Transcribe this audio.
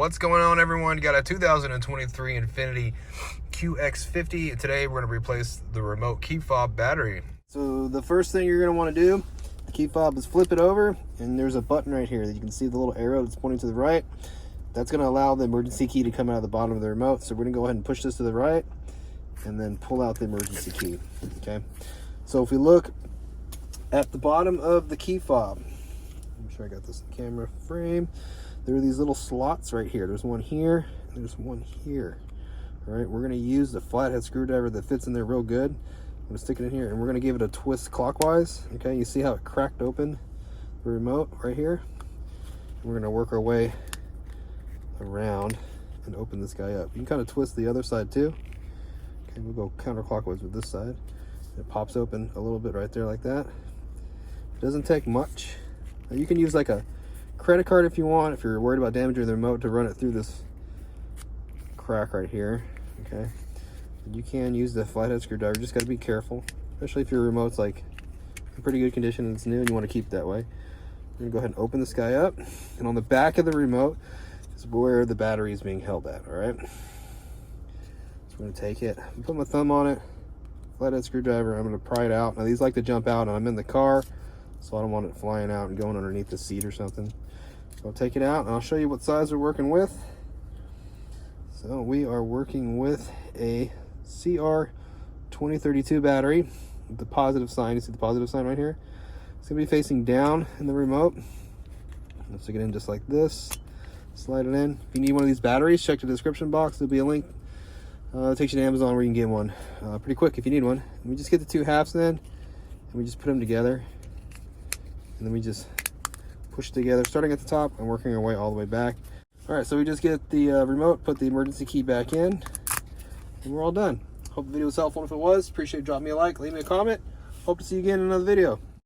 What's going on, everyone? Got a 2023 Infiniti QX50. Today we're going to replace the remote key fob battery. So the first thing you're going to want to do, the key fob, is flip it over, and there's a button right here that you can see, the little arrow that's pointing to the right. That's going to allow the emergency key to come out of the bottom of the remote. So we're going to go ahead and push this to the right and then pull out the emergency key. Okay, so if we look at the bottom of the key fob, I'm sure I got this in the camera frame, there are these little slots right here. There's one here, and there's one here. All right, we're going to use the flathead screwdriver that fits in there real good. I'm going to stick it in here, and we're going to give it a twist clockwise. Okay, you see how it cracked open the remote right here? We're going to work our way around and open this guy up. You can kind of twist the other side too. Okay, we'll go counterclockwise with this side. It pops open a little bit right there like that. It doesn't take much. Now, you can use like a credit card if you want, if you're worried about damaging the remote, to run it through this crack right here. Okay, and you can use the flathead screwdriver. Just got to be careful, especially if your remote's like in pretty good condition and it's new and you want to keep it that way. We're gonna go ahead and open this guy up, and on the back of the remote is where the battery is being held at. All right, so I'm gonna take it and put my thumb on it, flathead screwdriver. I'm gonna pry it out. Now these like to jump out, and I'm in the car, so I don't want it flying out and going underneath the seat or something. So I'll take it out and I'll show you what size we're working with. So we are working with a CR2032 battery with the positive sign. You see the positive sign right here? It's gonna be facing down in the remote. I'll stick it in just like this, slide it in. If you need one of these batteries, check the description box. There'll be a link. It takes you to Amazon where you can get one pretty quick if you need one. And we just get the two halves in, and we just put them together. And then we just push it together, starting at the top and working our way all the way back. All right, so we just get the remote, put the emergency key back in, and we're all done. Hope the video was helpful. If it was, appreciate it. Drop me a like, leave me a comment. Hope to see you again in another video.